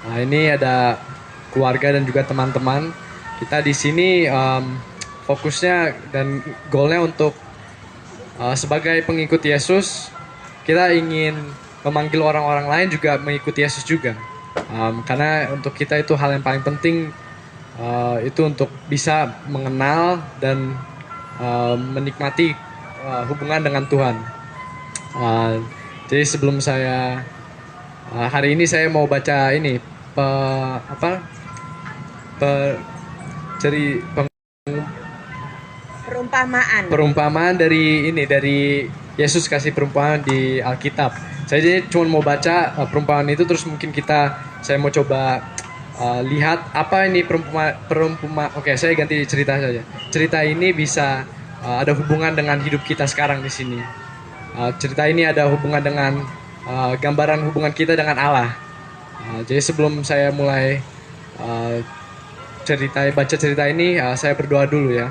Nah, ini ada keluarga dan juga teman-teman. Kita di sini fokusnya dan goalnya untuk sebagai pengikut Yesus, kita ingin memanggil orang-orang lain juga mengikuti Yesus juga. Karena untuk kita itu hal yang paling penting, itu untuk bisa mengenal dan menikmati hubungan dengan Tuhan. Uh, jadi sebelum saya hari ini saya mau baca ini pe, apa pe, ceri, Perumpamaan. perumpamaan dari Yesus kasih perumpamaan di Alkitab. Saya jadi cuma mau baca perumpamaan itu, terus mungkin saya mau coba lihat apa ini Oke, saya ganti cerita saja. Cerita ini bisa ada hubungan dengan hidup kita sekarang di sini. Cerita ini ada hubungan dengan gambaran hubungan kita dengan Allah. Jadi sebelum saya mulai uh, baca cerita ini, saya berdoa dulu ya.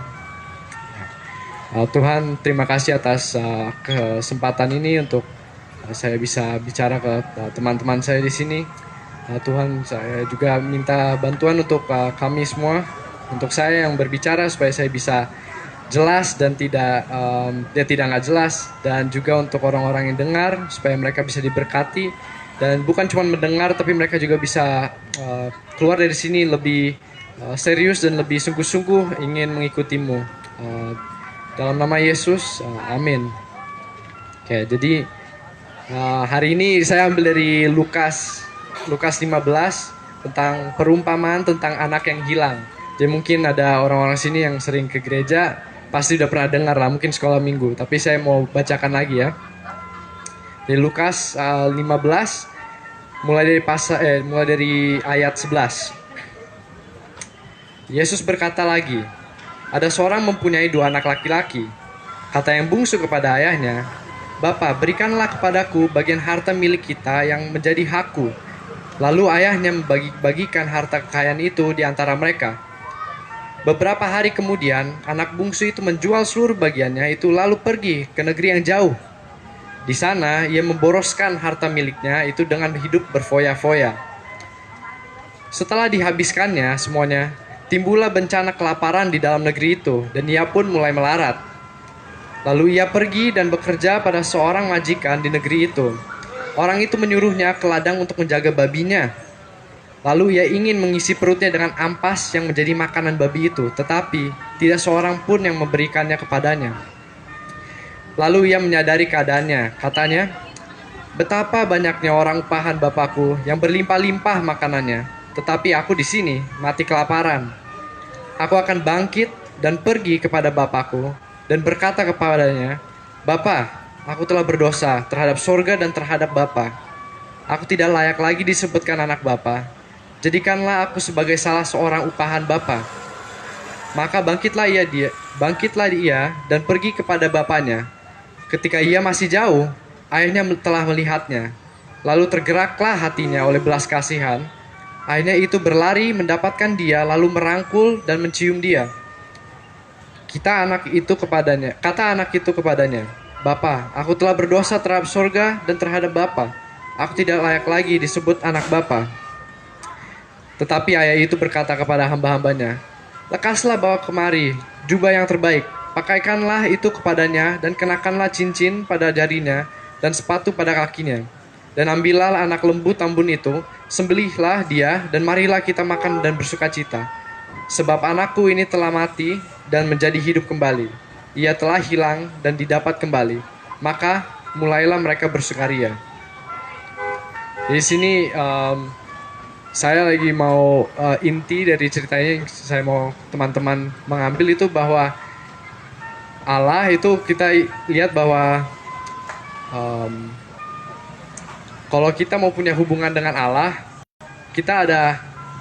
Tuhan, terima kasih atas kesempatan ini untuk saya bisa bicara ke teman-teman saya di sini. Tuhan, saya juga minta bantuan untuk kami semua, untuk saya yang berbicara supaya saya bisa jelas dan tidak nggak jelas, dan juga untuk orang-orang yang dengar supaya mereka bisa diberkati dan bukan cuma mendengar tapi mereka juga bisa keluar dari sini lebih serius dan lebih sungguh-sungguh ingin mengikutimu. Dalam nama Yesus, amin. Oke, jadi hari ini saya ambil dari Lukas 15 tentang perumpamaan tentang anak yang hilang. Jadi mungkin ada orang-orang sini yang sering ke gereja, pasti udah pernah dengar lah, mungkin sekolah minggu. Tapi saya mau bacakan lagi ya. Di Lukas 15 mulai dari ayat 11. Yesus berkata lagi, ada seorang mempunyai 2 anak laki-laki. Kata yang bungsu kepada ayahnya, "Bapa, berikanlah kepadaku bagian harta milik kita yang menjadi hakku." Lalu ayahnya membagi-bagikan harta kekayaan itu di antara mereka. Beberapa hari kemudian, anak bungsu itu menjual seluruh bagiannya itu lalu pergi ke negeri yang jauh. Di sana, ia memboroskan harta miliknya itu dengan hidup berfoya-foya. Setelah dihabiskannya semuanya, timbullah bencana kelaparan di dalam negeri itu, dan ia pun mulai melarat. Lalu ia pergi dan bekerja pada seorang majikan di negeri itu. Orang itu menyuruhnya ke ladang untuk menjaga babinya. Lalu ia ingin mengisi perutnya dengan ampas yang menjadi makanan babi itu, tetapi tidak seorang pun yang memberikannya kepadanya. Lalu ia menyadari keadaannya. Katanya, "Betapa banyaknya orang upahan bapakku yang berlimpah-limpah makanannya, tetapi aku di sini mati kelaparan. Aku akan bangkit dan pergi kepada bapakku dan berkata kepadanya, Bapa, aku telah berdosa terhadap sorga dan terhadap Bapa. Aku tidak layak lagi disebutkan anak Bapa. Jadikanlah aku sebagai salah seorang upahan Bapa." Maka bangkitlah dia dan pergi kepada bapaknya. Ketika ia masih jauh, ayahnya telah melihatnya. Lalu tergeraklah hatinya oleh belas kasihan. Akhirnya itu berlari mendapatkan dia, lalu merangkul dan mencium dia. Kata anak itu kepadanya, "Bapa, aku telah berdosa terhadap sorga dan terhadap Bapa. Aku tidak layak lagi disebut anak Bapa." Tetapi ayah itu berkata kepada hamba-hambanya, "Lekaslah bawa kemari jubah yang terbaik, pakaikanlah itu kepadanya dan kenakanlah cincin pada jarinya dan sepatu pada kakinya. Dan ambillah anak lembu tambun itu, sembelihlah dia, dan marilah kita makan dan bersuka cita. Sebab anakku ini telah mati dan menjadi hidup kembali. Ia telah hilang dan didapat kembali. Maka mulailah mereka bersukaria." Di sini saya lagi mau inti dari ceritanya yang saya mau teman-teman mengambil itu bahwa Allah itu kita lihat bahwa kalau kita mau punya hubungan dengan Allah, kita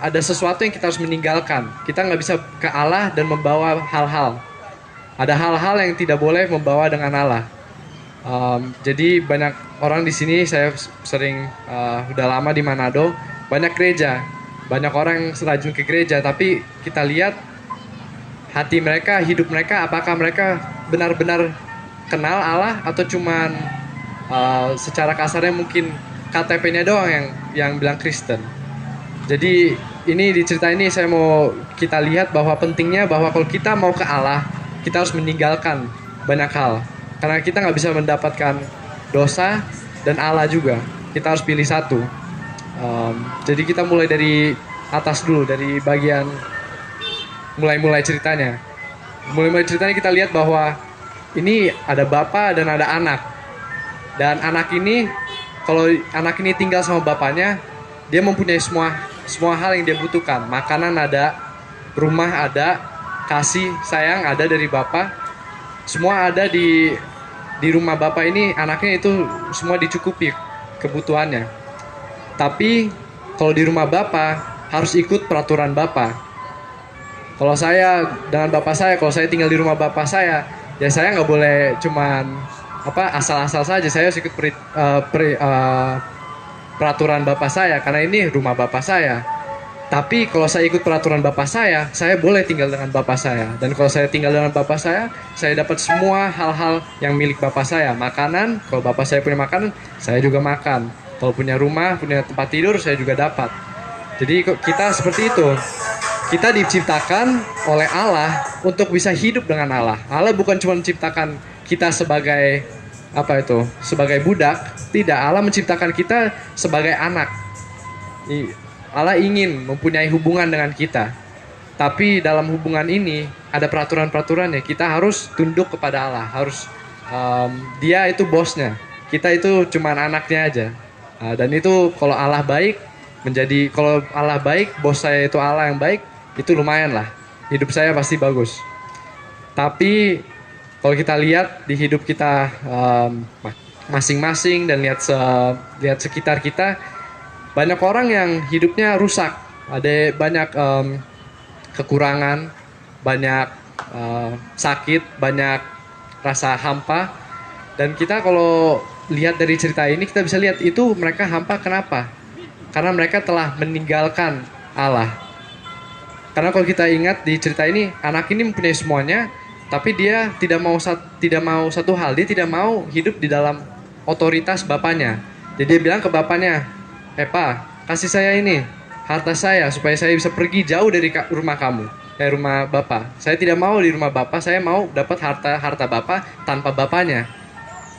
ada sesuatu yang kita harus meninggalkan. Kita nggak bisa ke Allah dan membawa hal-hal. Ada hal-hal yang tidak boleh membawa dengan Allah. Jadi banyak orang di sini, saya sering udah lama di Manado, banyak gereja, banyak orang yang rajin ke gereja, tapi kita lihat hati mereka, hidup mereka, apakah mereka benar-benar kenal Allah atau cuman secara kasarnya mungkin KTP-nya doang yang bilang Kristen. Jadi ini di cerita ini saya mau kita lihat bahwa pentingnya bahwa kalau kita mau ke Allah, kita harus meninggalkan banyak hal. Karena kita nggak bisa mendapatkan dosa dan Allah juga. Kita harus pilih satu. Jadi kita mulai dari atas dulu, dari bagian mulai ceritanya. Mulai ceritanya kita lihat bahwa ini ada bapak dan ada anak. Dan anak ini, kalau anak ini tinggal sama bapaknya, dia mempunyai semua hal yang dia butuhkan. Makanan ada, rumah ada, kasih sayang ada dari bapak. Semua ada di rumah bapak ini, anaknya itu semua dicukupi kebutuhannya. Tapi kalau di rumah bapak harus ikut peraturan bapak. Kalau saya dengan bapak saya, kalau saya tinggal di rumah bapak saya, ya saya nggak boleh cuman asal-asal saja. Saya harus ikut peraturan bapak saya karena ini rumah bapak saya. Tapi kalau saya ikut peraturan bapak saya boleh tinggal dengan bapak saya. Dan kalau saya tinggal dengan bapak saya dapat semua hal-hal yang milik bapak saya. Makanan, kalau bapak saya punya makanan, saya juga makan. Kalau punya rumah, punya tempat tidur, saya juga dapat. Jadi kita seperti itu. Kita diciptakan oleh Allah untuk bisa hidup dengan Allah. Allah bukan cuma menciptakan kita sebagai sebagai budak. Tidak, Allah menciptakan kita sebagai anak. Allah ingin mempunyai hubungan dengan kita. Tapi dalam hubungan ini ada peraturan-peraturannya. Kita harus tunduk kepada Allah. Dia itu bosnya. Kita itu cuma anaknya aja. Dan itu kalau Allah baik, kalau Allah baik, bos saya itu Allah yang baik, itu lumayan lah. Hidup saya pasti bagus. Tapi kalau kita lihat di hidup kita masing-masing dan lihat sekitar kita, banyak orang yang hidupnya rusak. Ada banyak kekurangan, banyak sakit, banyak rasa hampa. Dan kita kalau lihat dari cerita ini, kita bisa lihat itu mereka hampa kenapa? Karena mereka telah meninggalkan Allah. Karena kalau kita ingat di cerita ini, anak ini mempunyai semuanya, tapi dia tidak mau satu hal, dia tidak mau hidup di dalam otoritas bapaknya. Jadi dia bilang ke bapaknya, Pak, kasih saya ini, harta saya, supaya saya bisa pergi jauh dari rumah kamu, dari rumah bapak. Saya tidak mau di rumah bapak, saya mau dapat harta bapak tanpa bapaknya.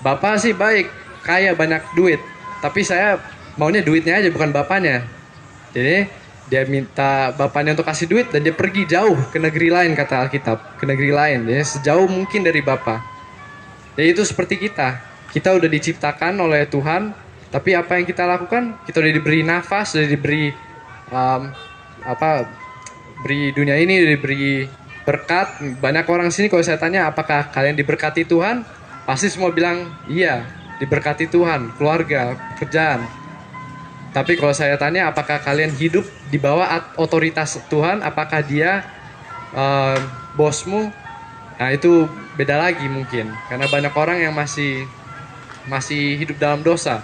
Bapak sih baik, kaya, banyak duit, tapi saya maunya duitnya aja, bukan bapaknya. Jadi dia minta bapaknya untuk kasih duit dan dia pergi jauh ke negeri lain, kata Alkitab, ke negeri lain, jadi sejauh mungkin dari bapak. Jadi itu seperti kita udah diciptakan oleh Tuhan, tapi apa yang kita lakukan? Kita udah diberi nafas, udah diberi beri dunia ini, udah diberi berkat. Banyak orang sini kalau saya tanya apakah kalian diberkati Tuhan, pasti semua bilang iya, diberkati Tuhan, keluarga, kerjaan. Tapi kalau saya tanya apakah kalian hidup di bawah otoritas Tuhan, apakah dia bosmu? Nah itu beda lagi mungkin, karena banyak orang yang masih hidup dalam dosa,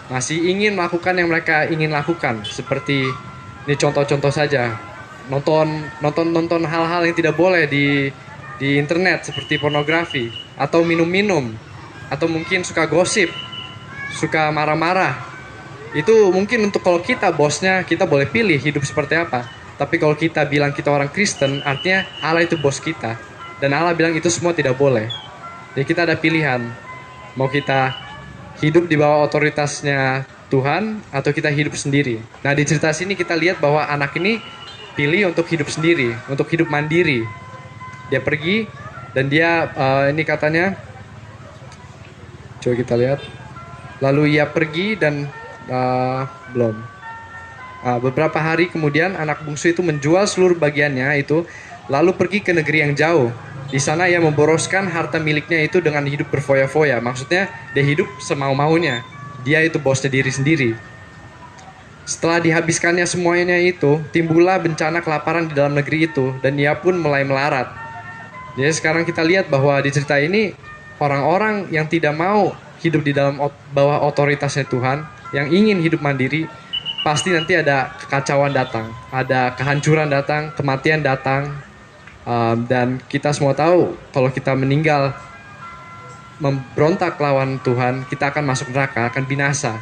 masih ingin melakukan yang mereka ingin lakukan. Seperti ini contoh-contoh saja, nonton hal-hal yang tidak boleh di internet, seperti pornografi, atau minum-minum, atau mungkin suka gosip, suka marah-marah. Itu mungkin untuk kalau kita bosnya, kita boleh pilih hidup seperti apa. Tapi kalau kita bilang kita orang Kristen, artinya Allah itu bos kita. Dan Allah bilang itu semua tidak boleh. Jadi kita ada pilihan. Mau kita hidup di bawah otoritasnya Tuhan, atau kita hidup sendiri. Nah di cerita sini kita lihat bahwa anak ini pilih untuk hidup sendiri, untuk hidup mandiri. Dia pergi dan dia ini katanya, coba kita lihat. Lalu ia pergi dan beberapa hari kemudian anak bungsu itu menjual seluruh bagiannya itu, lalu pergi ke negeri yang jauh. Di sana ia memboroskan harta miliknya itu dengan hidup berfoya-foya. Maksudnya dia hidup semau-maunya. Dia itu bosnya diri sendiri. Setelah dihabiskannya semuanya itu, timbullah bencana kelaparan di dalam negeri itu, dan ia pun mulai melarat. Jadi sekarang kita lihat bahwa di cerita ini orang-orang yang tidak mau hidup di dalam bawah otoritasnya Tuhan, yang ingin hidup mandiri, pasti nanti ada kekacauan datang, ada kehancuran datang, kematian datang. Dan kita semua tahu kalau kita meninggal memberontak lawan Tuhan, kita akan masuk neraka, akan binasa.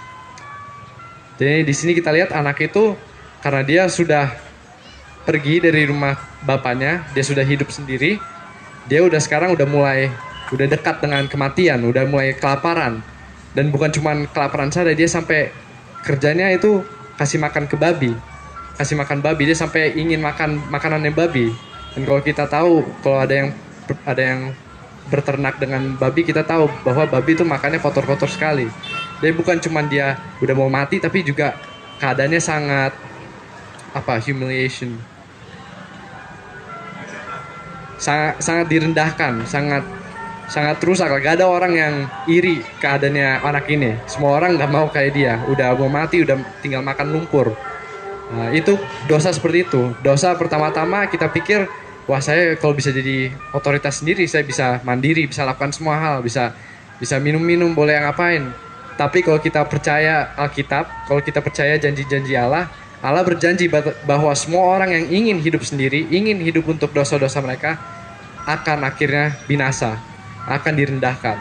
Jadi di sini kita lihat anak itu Karena dia sudah pergi dari rumah bapaknya, dia sudah hidup sendiri, dia sekarang udah dekat dengan kematian, udah mulai kelaparan. Dan bukan cuma kelaparan saja, dia sampai kerjanya itu kasih makan ke babi. Kasih makan babi, dia sampai ingin makan makanannya babi. Dan kalau kita tahu, kalau ada yang berternak dengan babi, kita tahu bahwa babi itu makannya kotor-kotor sekali. Jadi bukan cuma dia udah mau mati, tapi juga keadaannya sangat humiliation. Sangat direndahkan, sangat rusak. Gak ada orang yang iri keadaannya anak ini. Semua orang gak mau kayak dia. Udah mau mati, udah tinggal makan lumpur. Nah, itu dosa seperti itu. Dosa pertama-tama kita pikir, wah saya kalau bisa jadi otoritas sendiri, saya bisa mandiri, bisa lakukan semua hal, bisa minum-minum, boleh ngapain. Tapi kalau kita percaya Alkitab, kalau kita percaya janji-janji Allah, Allah berjanji bahwa semua orang yang ingin hidup sendiri, ingin hidup untuk dosa-dosa mereka, akan akhirnya binasa, akan direndahkan.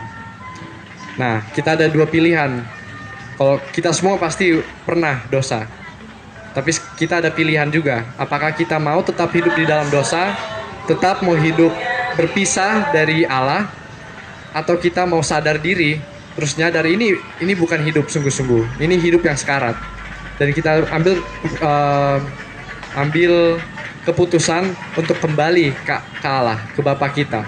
Nah, kita ada dua pilihan. Kalau kita semua pasti pernah dosa. Tapi kita ada pilihan juga. Apakah kita mau tetap hidup di dalam dosa, tetap mau hidup berpisah dari Allah, atau kita mau sadar diri, terus nyadar ini bukan hidup sungguh-sungguh, ini hidup yang sekarat. Dan kita ambil keputusan untuk kembali ke Allah, ke Bapa kita.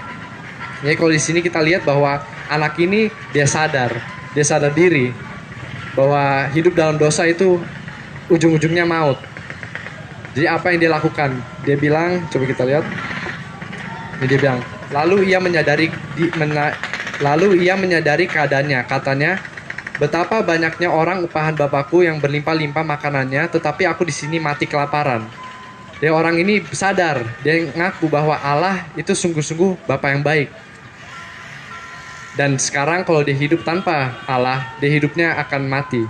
Jadi kalau di sini kita lihat bahwa anak ini dia sadar diri bahwa hidup dalam dosa itu ujung-ujungnya maut. Jadi apa yang dia lakukan? Dia bilang, coba kita lihat. Dia bilang, lalu ia menyadari keadaannya. Katanya, betapa banyaknya orang upahan Bapakku yang berlimpah-limpah makanannya, tetapi aku di sini mati kelaparan. Jadi orang ini sadar, dia ngaku bahwa Allah itu sungguh-sungguh Bapa yang baik. Dan sekarang kalau dia hidup tanpa Allah, dia hidupnya akan mati.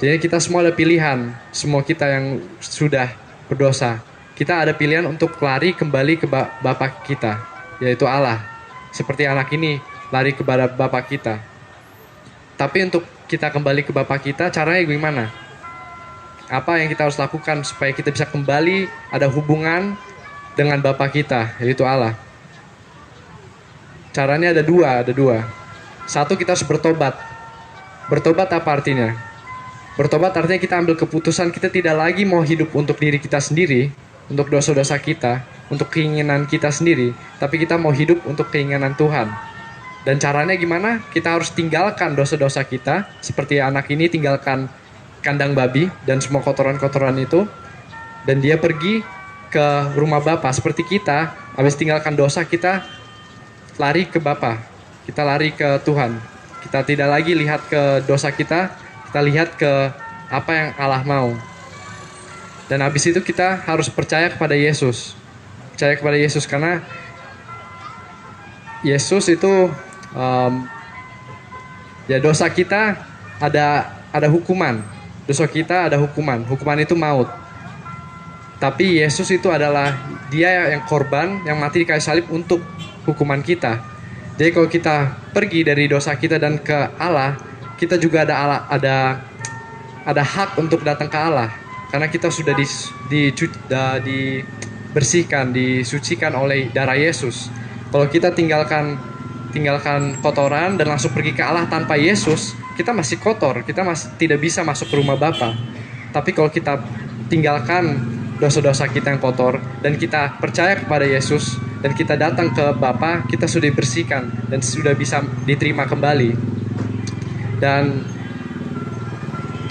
Jadi kita semua ada pilihan, semua kita yang sudah berdosa. Kita ada pilihan untuk lari kembali ke Bapa kita, yaitu Allah. Seperti anak ini lari kepada Bapa kita. Tapi untuk kita kembali ke Bapa kita, caranya gimana? Apa yang kita harus lakukan supaya kita bisa kembali ada hubungan dengan Bapa kita, yaitu Allah? Caranya ada dua. Satu, kita harus bertobat. Bertobat apa artinya? Bertobat artinya kita ambil keputusan kita tidak lagi mau hidup untuk diri kita sendiri, untuk dosa-dosa kita, untuk keinginan kita sendiri, tapi kita mau hidup untuk keinginan Tuhan. Dan caranya gimana? Kita harus tinggalkan dosa-dosa kita, seperti anak ini tinggalkan kandang babi dan semua kotoran-kotoran itu, dan dia pergi ke rumah Bapa. Seperti kita, habis tinggalkan dosa, kita lari ke Bapa, kita lari ke Tuhan. Kita tidak lagi lihat ke dosa kita lihat ke apa yang Allah mau. Dan habis itu kita harus percaya kepada Yesus. Percaya kepada Yesus karena Yesus itu dosa kita ada hukuman. Dosa kita ada hukuman. Hukuman itu maut. Tapi Yesus itu adalah dia yang korban, yang mati di kayu salib untuk hukuman kita. Jadi kalau kita pergi dari dosa kita dan ke Allah, kita juga ada hak untuk datang ke Allah karena kita sudah dibersihkan, disucikan oleh darah Yesus. Kalau kita tinggalkan kotoran dan langsung pergi ke Allah tanpa Yesus, kita masih kotor, kita masih tidak bisa masuk ke rumah Bapa. Tapi kalau kita tinggalkan dosa-dosa kita yang kotor dan kita percaya kepada Yesus dan kita datang ke Bapa, kita sudah dibersihkan dan sudah bisa diterima kembali. Dan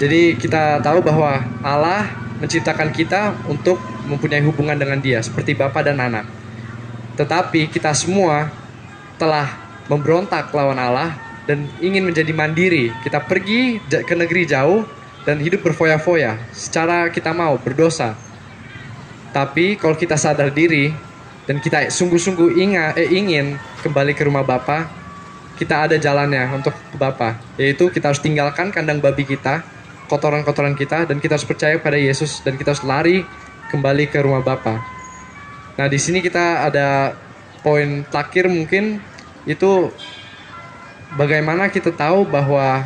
jadi kita tahu bahwa Allah menciptakan kita untuk mempunyai hubungan dengan Dia seperti Bapa dan anak. Tetapi kita semua telah memberontak lawan Allah dan ingin menjadi mandiri. Kita pergi ke negeri jauh dan hidup berfoya-foya secara kita mau, berdosa. Tapi kalau kita sadar diri dan kita sungguh-sungguh ingin kembali ke rumah Bapa, kita ada jalannya untuk ke Bapa, yaitu kita harus tinggalkan kandang babi kita, kotoran-kotoran kita, dan kita harus percaya pada Yesus dan kita harus lari kembali ke rumah Bapa. Nah, di sini kita ada poin terakhir mungkin itu bagaimana kita tahu bahwa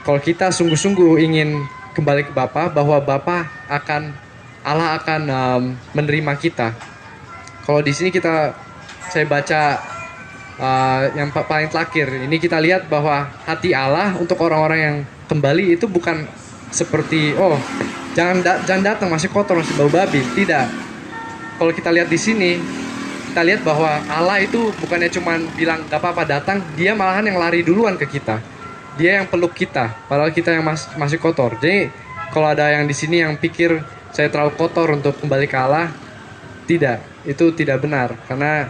kalau kita sungguh-sungguh ingin kembali ke Bapa, bahwa Bapa akan Allah akan menerima kita. Kalau di sini saya baca yang paling terakhir, ini kita lihat bahwa hati Allah untuk orang-orang yang kembali itu bukan seperti jangan datang masih kotor, masih bau babi. Tidak. Kalau kita lihat di sini, kita lihat bahwa Allah itu bukannya cuma bilang gak apa-apa datang, dia malahan yang lari duluan ke kita. Dia yang peluk kita, padahal kita yang masih kotor. Jadi kalau ada yang di sini yang pikir saya terlalu kotor untuk kembali ke Allah, tidak, itu tidak benar. Karena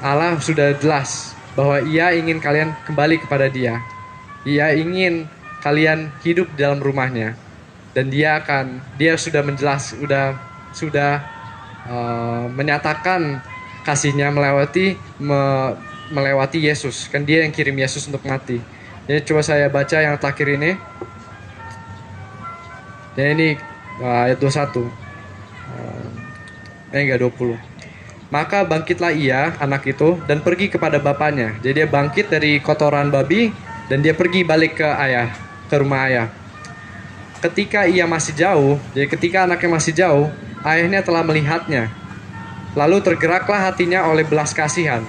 Allah sudah jelas bahwa Ia ingin kalian kembali kepada Dia. Ia ingin kalian hidup di dalam rumahnya, dan Dia sudah sudah menyatakan kasihnya melewati Yesus. Kan Dia yang kirim Yesus untuk mati. Jadi coba saya baca yang terakhir ini. Dan ini ayat 21. Enggak 20. Maka bangkitlah ia, anak itu, dan pergi kepada bapaknya. Jadi dia bangkit dari kotoran babi dan dia pergi balik ke rumah ayah. Ketika ia masih jauh, jadi ketika anaknya masih jauh, ayahnya telah melihatnya. Lalu tergeraklah hatinya oleh belas kasihan.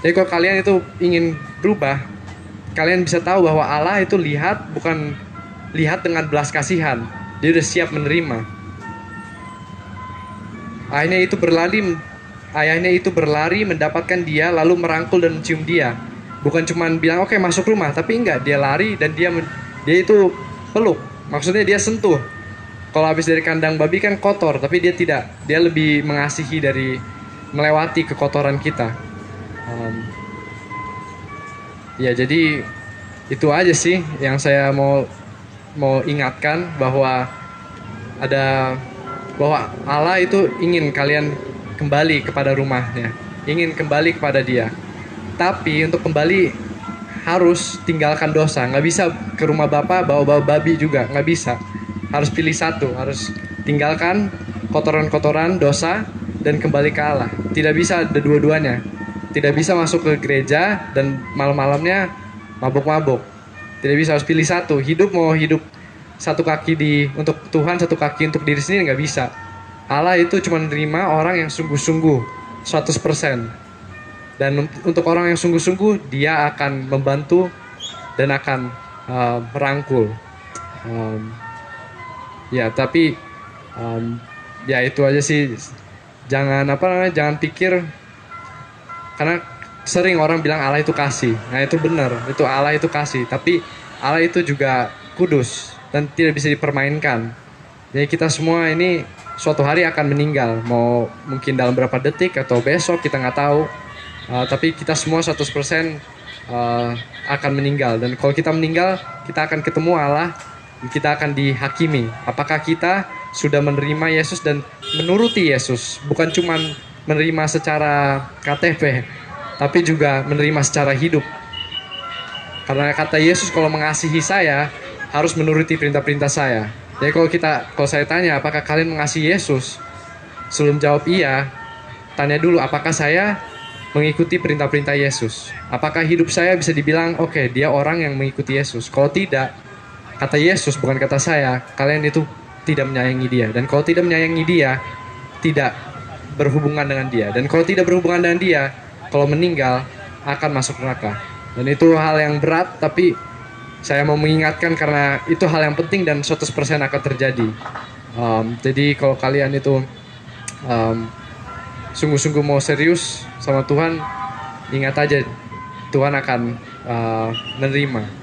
Jadi kalau kalian itu ingin berubah, kalian bisa tahu bahwa Allah itu bukan lihat dengan belas kasihan. Dia udah siap menerima. Ayahnya itu berlari mendapatkan dia, lalu merangkul dan mencium dia. Bukan cuma bilang oke, masuk rumah, tapi enggak, dia lari dan dia itu peluk. Maksudnya dia sentuh. Kalau habis dari kandang babi kan kotor, tapi dia tidak. Dia lebih mengasihi dari melewati kekotoran kita. Ya jadi itu aja sih yang saya mau ingatkan, bahwa Allah itu ingin kalian kembali kepada rumahnya, ingin kembali kepada Dia. Tapi untuk kembali harus tinggalkan dosa. Nggak bisa ke rumah Bapa bawa babi juga, nggak bisa. Harus pilih satu, harus tinggalkan kotoran-kotoran dosa dan kembali ke Allah. Tidak bisa ada dua-duanya. Tidak bisa masuk ke gereja dan malam-malamnya mabuk-mabuk. Tidak bisa, harus pilih satu. Mau hidup satu kaki untuk Tuhan, satu kaki untuk diri sendiri, nggak bisa. Allah itu cuma menerima orang yang sungguh-sungguh 100%. Dan untuk orang yang sungguh-sungguh, Dia akan membantu dan akan merangkul. Tapi ya itu aja sih. Jangan pikir, karena sering orang bilang Allah itu kasih. Nah itu benar, itu Allah itu kasih. Tapi Allah itu juga kudus dan tidak bisa dipermainkan. Jadi kita semua ini suatu hari akan meninggal. Mau mungkin dalam berapa detik atau besok, kita nggak tahu. Tapi kita semua 100% akan meninggal. Dan kalau kita meninggal, kita akan ketemu Allah. Kita akan dihakimi. Apakah kita sudah menerima Yesus dan menuruti Yesus? Bukan cuma menerima secara KTP, tapi juga menerima secara hidup. Karena kata Yesus, kalau mengasihi saya, harus menuruti perintah-perintah saya. Jadi kalau saya tanya, apakah kalian mengasihi Yesus? Sebelum jawab iya, tanya dulu, apakah saya mengikuti perintah-perintah Yesus? Apakah hidup saya bisa dibilang, oke, dia orang yang mengikuti Yesus? Kalau tidak, kata Yesus, bukan kata saya, kalian itu tidak menyayangi dia. Dan kalau tidak menyayangi dia, tidak berhubungan dengan dia. Dan kalau tidak berhubungan dengan dia, kalau meninggal, akan masuk neraka. Dan itu hal yang berat, tapi saya mau mengingatkan karena itu hal yang penting dan 100% akan terjadi. Jadi kalau kalian itu sungguh-sungguh mau serius sama Tuhan, ingat aja Tuhan akan menerima.